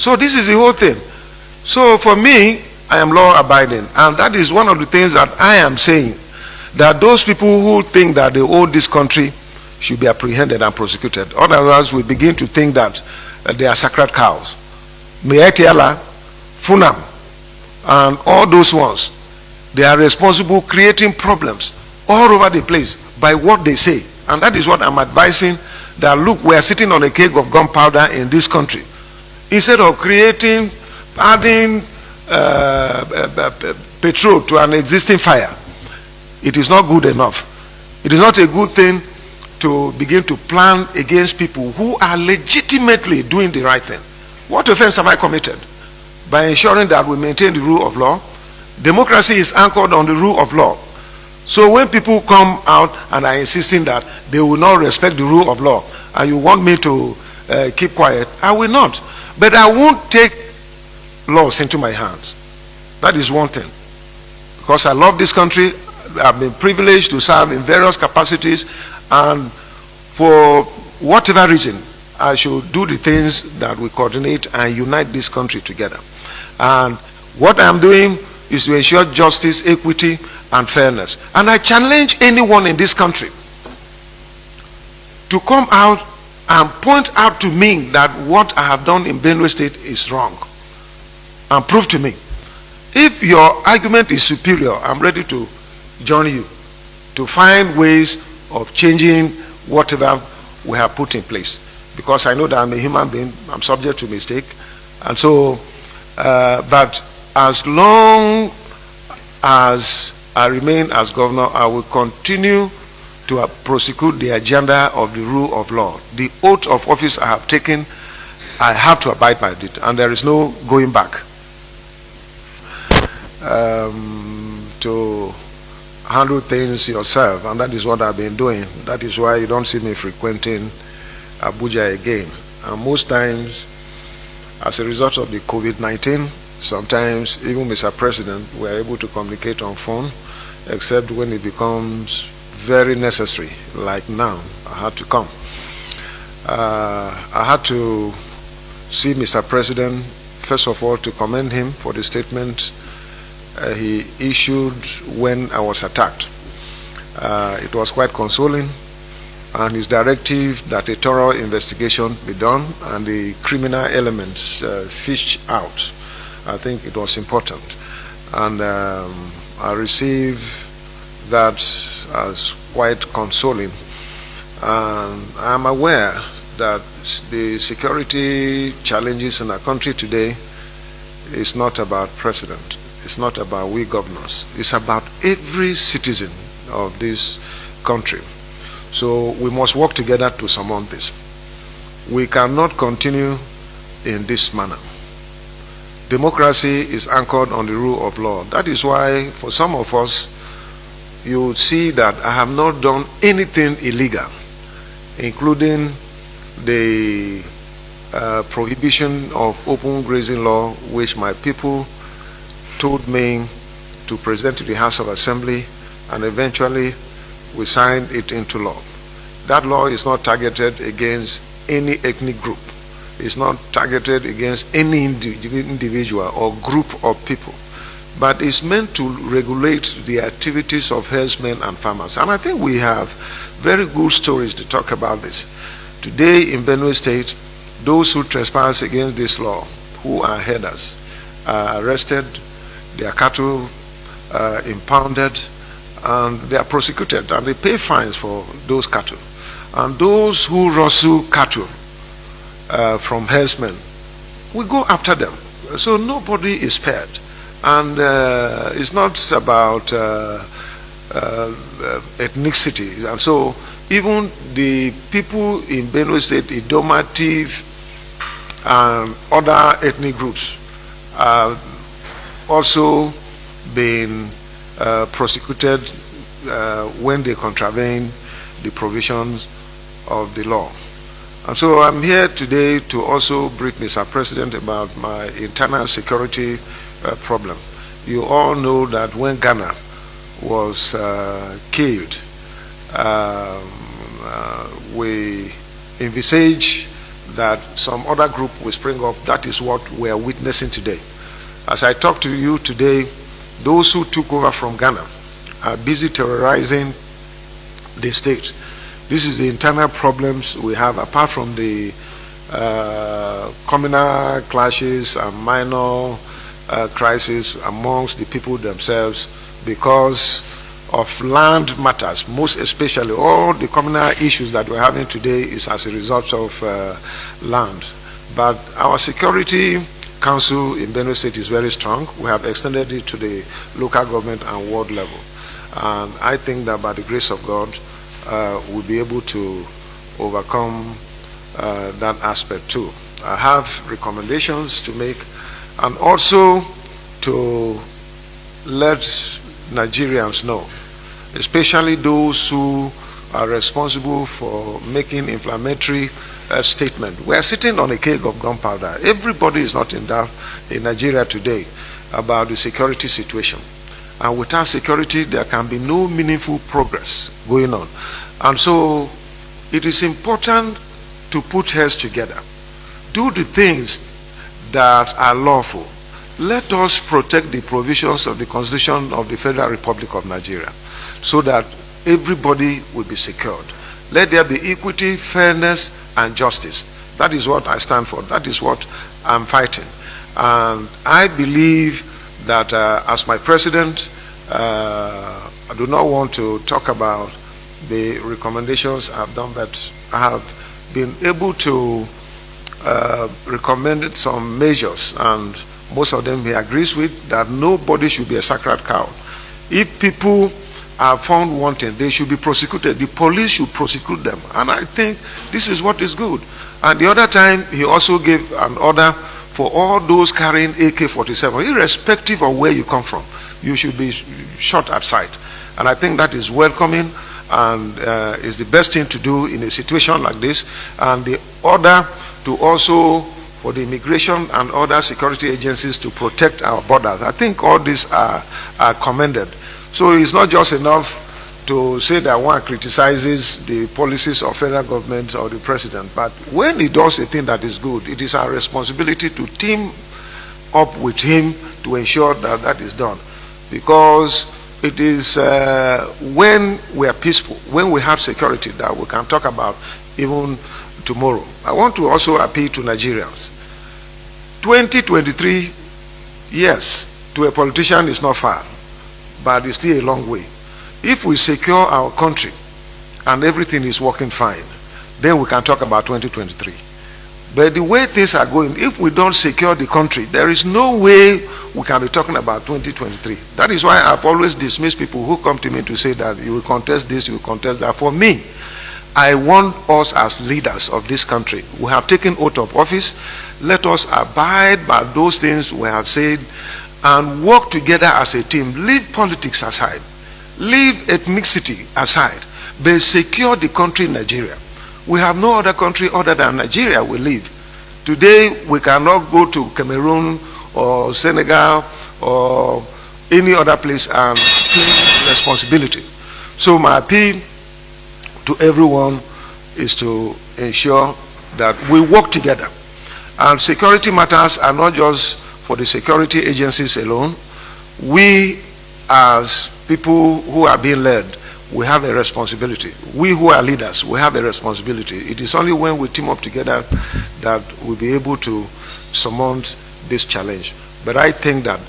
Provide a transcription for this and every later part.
So this is the whole thing. So for me, I am law abiding, and that is one of the things that I am saying, that those people who think that they own this country should be apprehended and prosecuted. Otherwise, we begin to think that they are sacred cows. Miyetti Allah, Funam, and all those ones, they are responsible creating problems all over the place by what they say. And that is what I'm advising, that look, we are sitting on a keg of gunpowder in this country. Instead of adding petrol to an existing fire, it is not good enough. It is not a good thing to begin to plan against people who are legitimately doing the right thing. What offense have I committed? By ensuring that we maintain the rule of law. Democracy is anchored on the rule of law. So when people come out and are insisting that they will not respect the rule of law, and you want me to keep quiet, I will not. But I won't take laws into my hands. That is one thing. Because I love this country, I've been privileged to serve in various capacities, and for whatever reason, I should do the things that will coordinate and unite this country together. And what I'm doing is to ensure justice, equity, and fairness. And I challenge anyone in this country to come out and point out to me that what I have done in Benue State is wrong, and prove to me. If your argument is superior, I'm ready to join you to find ways of changing whatever we have put in place, because I know that I'm a human being, I'm subject to mistake. And so but as long as I remain as governor, I will continue to prosecute the agenda of the rule of law. The oath of office I have taken, I have to abide by it, and there is no going back. To handle things yourself, and that is what I've been doing. That is why you don't see me frequenting Abuja again. And most times, as a result of the COVID-19, sometimes even Mr. President, we are able to communicate on phone, except when it becomes very necessary, like now. I had to come. I had to see Mr. President, first of all, to commend him for the statement he issued when I was attacked. It was quite consoling, and his directive that a thorough investigation be done and the criminal elements fished out, I think it was important. And I received that as quite consoling. And I'm aware that the security challenges in our country today is not about president. It's not about we governors. It's about every citizen of this country. So we must work together to surmount this. We cannot continue in this manner. Democracy is anchored on the rule of law. That is why for some of us, you will see that I have not done anything illegal, including the prohibition of open grazing law, which my people told me to present to the House of Assembly, and eventually we signed it into law. That law is not targeted against any ethnic group. It's not targeted against any individual or group of people, but it's meant to regulate the activities of herdsmen and farmers. And I think we have very good stories to talk about this. Today in Benue State, those who trespass against this law, who are herders, are arrested, their cattle impounded, and they are prosecuted, and they pay fines for those cattle. And those who rustle cattle from herdsmen, we go after them. So nobody is spared. And it's not about ethnicity. And so even the people in Benue State, Idomative and other ethnic groups, are also being prosecuted when they contravene the provisions of the law. And so I'm here today to also brief Mr. President about my internal security problem. You all know that when Ghana was killed, we envisaged that some other group will spring up. That is what we are witnessing today. As I talk to you today, those who took over from Ghana are busy terrorizing the state. This is the internal problems we have, apart from the communal clashes and minor crises amongst the people themselves because of land matters. Most especially, all the communal issues that we're having today is as a result of land. But our security council in Benue State is very strong. We have extended it to the local government and ward level. And I think that by the grace of God, we'll be able to overcome that aspect too. I have recommendations to make, and also to let Nigerians know, especially those who are responsible for making inflammatory statement. We are sitting on a keg of gunpowder. Everybody is not in doubt in Nigeria today about the security situation. And without security, there can be no meaningful progress going on. And so, it is important to put heads together. Do the things that are lawful. Let us protect the provisions of the Constitution of the Federal Republic of Nigeria so that everybody will be secured. Let there be equity, fairness, and justice. That is what I stand for. That is what I'm fighting. And I believe that as my president, I do not want to talk about the recommendations I've done, but I have been able to recommend some measures, and most of them he agrees with, that nobody should be a sacred cow. If people are found wanting, they should be prosecuted. The police should prosecute them. And I think this is what is good. And the other time, he also gave an order for all those carrying AK-47, irrespective of where you come from, you should be shot at sight. And I think that is welcoming and is the best thing to do in a situation like this. And the order to also for the immigration and other security agencies to protect our borders. I think all these are commended. So it's not just enough to say that one criticizes the policies of federal government or the president, but when he does a thing that is good, it is our responsibility to team up with him to ensure that that is done. Because it is when we are peaceful, when we have security, that we can talk about even tomorrow. I want to also appeal to Nigerians. 2023, yes, to a politician is not far, but it's still a long way. If we secure our country and everything is working fine, then we can talk about 2023. But the way things are going, if we don't secure the country, there is no way we can be talking about 2023. That is why I've always dismissed people who come to me to say that you will contest this, you will contest that. For me, I want us as leaders of this country, we have taken oath of office, let us abide by those things we have said and work together as a team. Leave politics aside, leave ethnicity aside, but secure the country Nigeria. We have no other country other than Nigeria we live. Today we cannot go to Cameroon or Senegal or any other place and claim responsibility. So my appeal to everyone is to ensure that we work together. And security matters are not just for the security agencies alone. We as people who are being led, we have a responsibility. We who are leaders, we have a responsibility. It is only when we team up together that we'll be able to surmount this challenge. But I think that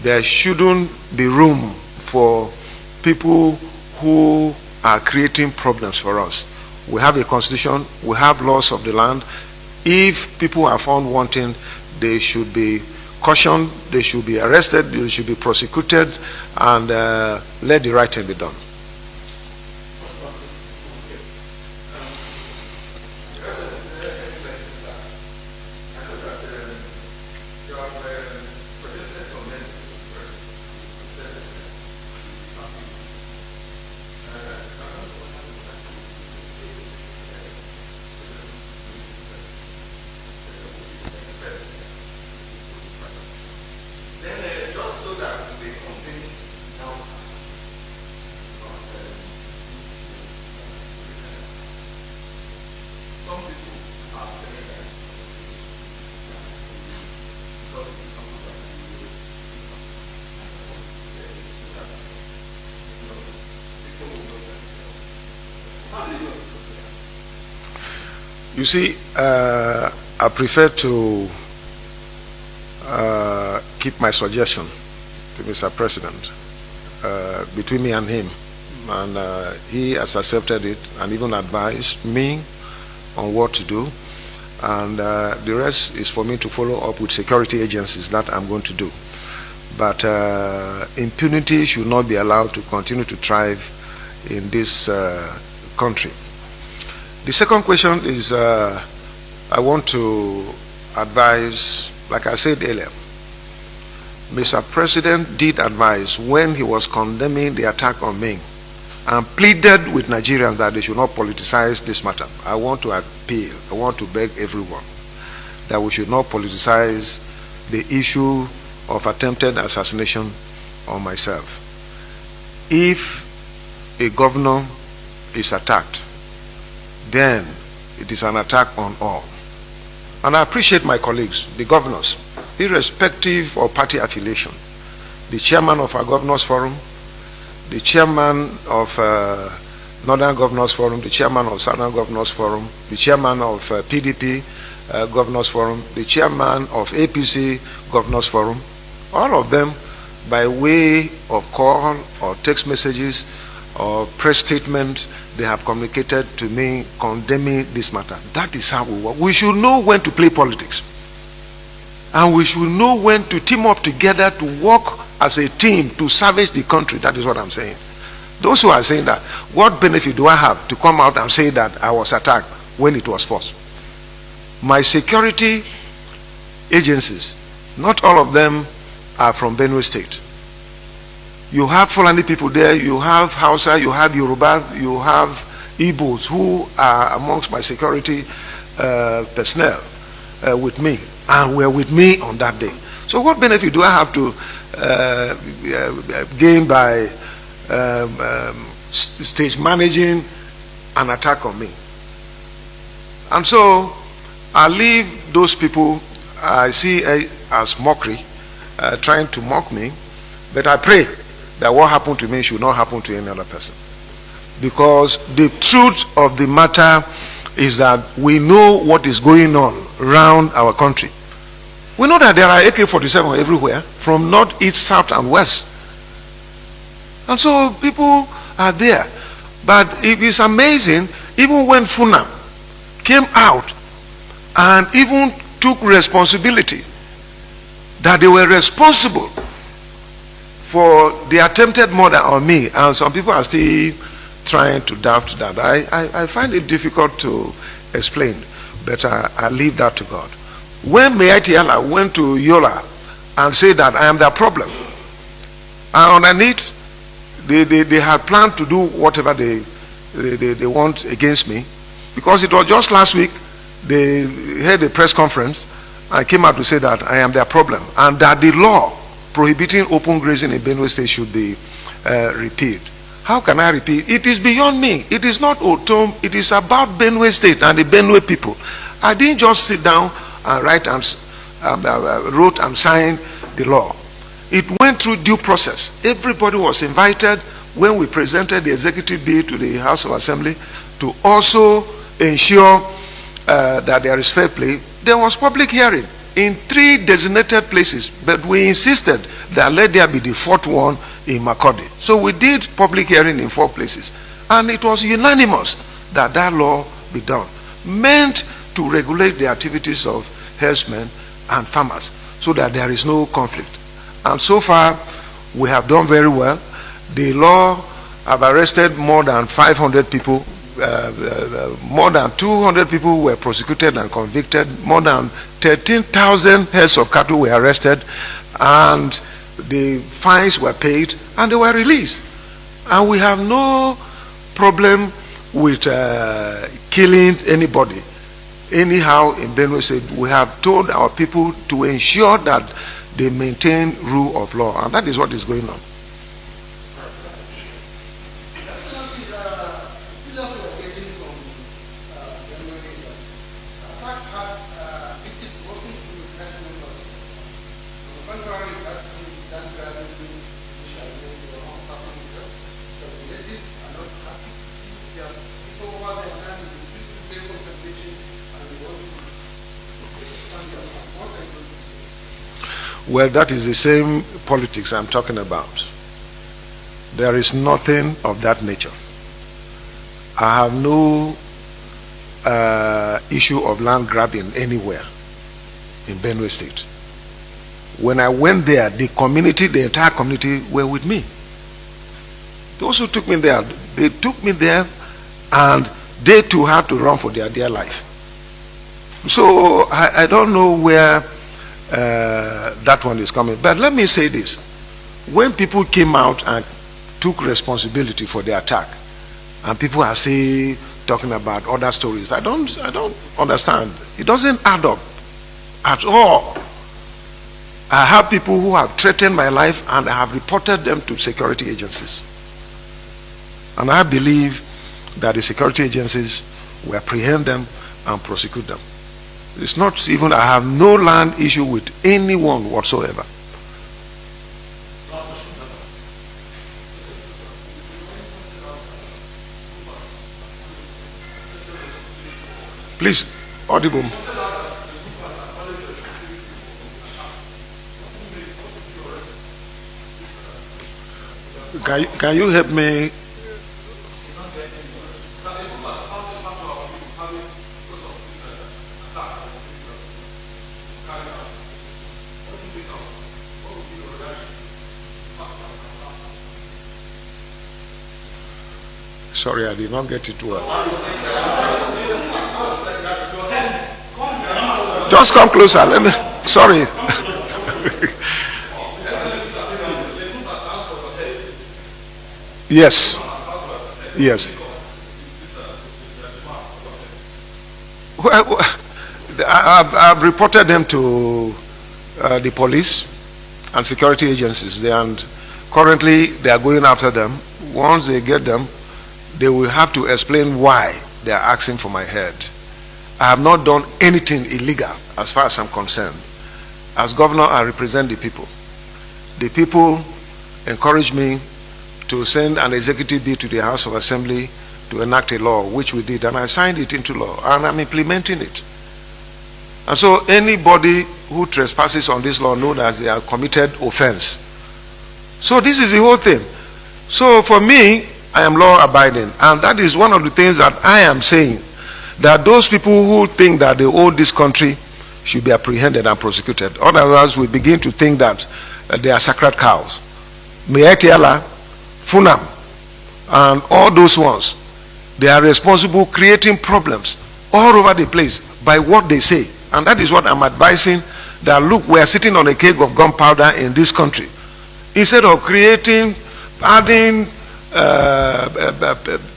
there shouldn't be room for people who are creating problems for us. We have a constitution, we have laws of the land. If people are found wanting, they should be cautioned, they should be arrested, they should be prosecuted, and let the right thing be done. Some people are saying that You see, I prefer to keep my suggestion to Mr. President between me and him. And he has accepted it and even advised me on what to do. And the rest is for me to follow up with security agencies. That I'm going to do. But impunity should not be allowed to continue to thrive in this country. The second question is, I want to advise, like I said earlier, Mr. President did advise when he was condemning the attack on me and pleaded with Nigerians that they should not politicize this matter. I want to appeal, I want to beg everyone that we should not politicize the issue of attempted assassination on myself. If a governor is attacked, then it is an attack on all. And I appreciate my colleagues, the governors, irrespective of party affiliation, the chairman of our governors forum, the chairman of Northern Governors Forum, the chairman of Southern Governors Forum, the chairman of PDP Governors Forum, the chairman of APC Governors Forum, all of them, by way of call or text messages or press statement, they have communicated to me condemning this matter. That is how we work. We should know when to play politics. And we should know when to team up together to work as a team to salvage the country. That is what I'm saying. Those who are saying that, what benefit do I have to come out and say that I was attacked when it was false? My security agencies, not all of them are from Benue State. You have Fulani people there, you have Hausa, you have Yoruba, you have Igbos who are amongst my security personnel with me, and were with me on that day. So what benefit do I have to gain by stage managing an attack on me? And so I leave those people I see as mockery, trying to mock me, but I pray that what happened to me should not happen to any other person. Because the truth of the matter is that we know what is going on around our country. We know that there are AK-47 everywhere, from north, east, south, and west. And so people are there. But it is amazing, even when Funam came out and even took responsibility, that they were responsible for the attempted murder on me, and some people are still trying to doubt that. I find it difficult to explain, but I leave that to God. When Miyetti Allah went to Yola and said that I am their problem, and underneath they had planned to do whatever they want against me, because it was just last week they had a press conference and came out to say that I am their problem, and that the law prohibiting open grazing in Benue State should be repealed. How can I repeal? It is beyond me. It is not Ortom. It is about Benue State and the Benue people. I didn't just sit down and write and wrote and signed the law. It went through due process. Everybody was invited when we presented the executive bill to the House of Assembly to also ensure that there is fair play. There was public hearing in 3 designated places, but we insisted that let there be the 4th one in Makurdi. So we did public hearing in 4 places, and it was unanimous that that law be done, meant to regulate the activities of herdsmen and farmers so that there is no conflict. And so far we have done very well. The law have arrested more than 500 people. More than 200 people were prosecuted and convicted. More than 13,000 heads of cattle were arrested, and the fines were paid, and they were released. And we have no problem with killing anybody anyhow in Benue State. We have told our people to ensure that they maintain rule of law, and that is what is going on. Well, that is the same politics I'm talking about. There is nothing of that nature. I have no issue of land grabbing anywhere in Benue State. When I went there, the community, the entire community were with me. Those who took me there, they took me there, and they too had to run for their dear life. So I don't know where that one is coming. But let me say this. When people came out and took responsibility for the attack, and people are saying, talking about other stories, I don't understand. It doesn't add up at all. I have people who have threatened my life, and I have reported them to security agencies. And I believe that the security agencies will apprehend them and prosecute them. It's not even, I have no land issue with anyone whatsoever. Please, audible. Can you help me? Sorry, I did not get it well. Just come closer. Let me. Sorry. Yes. Yes. Well, I've reported them to the police and security agencies, and currently they are going after them. Once they get them, they will have to explain why they are asking for my head. I have not done anything illegal as far as I'm concerned. As governor, I represent the people. The people encouraged me to send an executive bill to the House of Assembly to enact a law, which we did, and I signed it into law, and I'm implementing it. And so anybody who trespasses on this law knows that they have committed offense. So this is the whole thing. So for me, I am law abiding, and that is one of the things that I am saying, that those people who think that they own this country should be apprehended and prosecuted. Otherwise, we begin to think that they are sacred cows. Miyetti Allah, Funam, and all those ones, they are responsible creating problems all over the place by what they say. And that is what I'm advising, that look, we are sitting on a keg of gunpowder in this country. Instead of creating, adding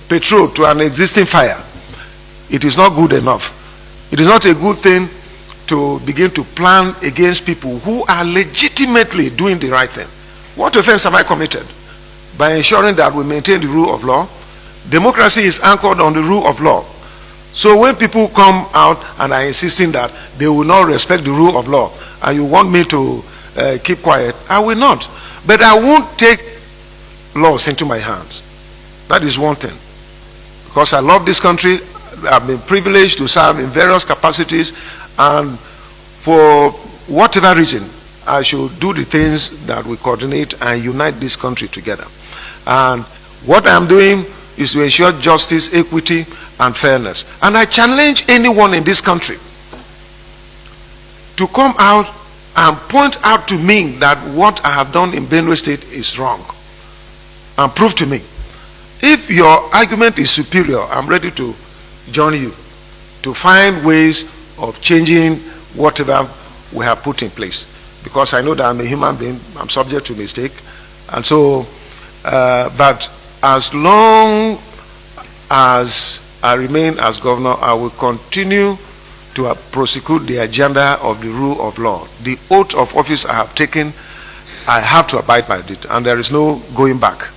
petrol to an existing fire, it is not good enough. It is not a good thing to begin to plan against people who are legitimately doing the right thing. What offense have I committed? By ensuring that we maintain the rule of law. Democracy is anchored on the rule of law. So when people come out and are insisting that they will not respect the rule of law, and you want me to keep quiet, I will not. But I won't take laws into my hands. That is one thing. Because I love this country, I've been privileged to serve in various capacities, and for whatever reason, I should do the things that will coordinate and unite this country together. And what I'm doing is to ensure justice, equity, and fairness. And I challenge anyone in this country to come out and point out to me that what I have done in Benue State is wrong, and prove to me. If your argument is superior, I'm ready to join you to find ways of changing whatever we have put in place. Because I know that I'm a human being, I'm subject to mistake. And so, but as long as I remain as governor, I will continue to prosecute the agenda of the rule of law. The oath of office I have taken, I have to abide by it, and there is no going back.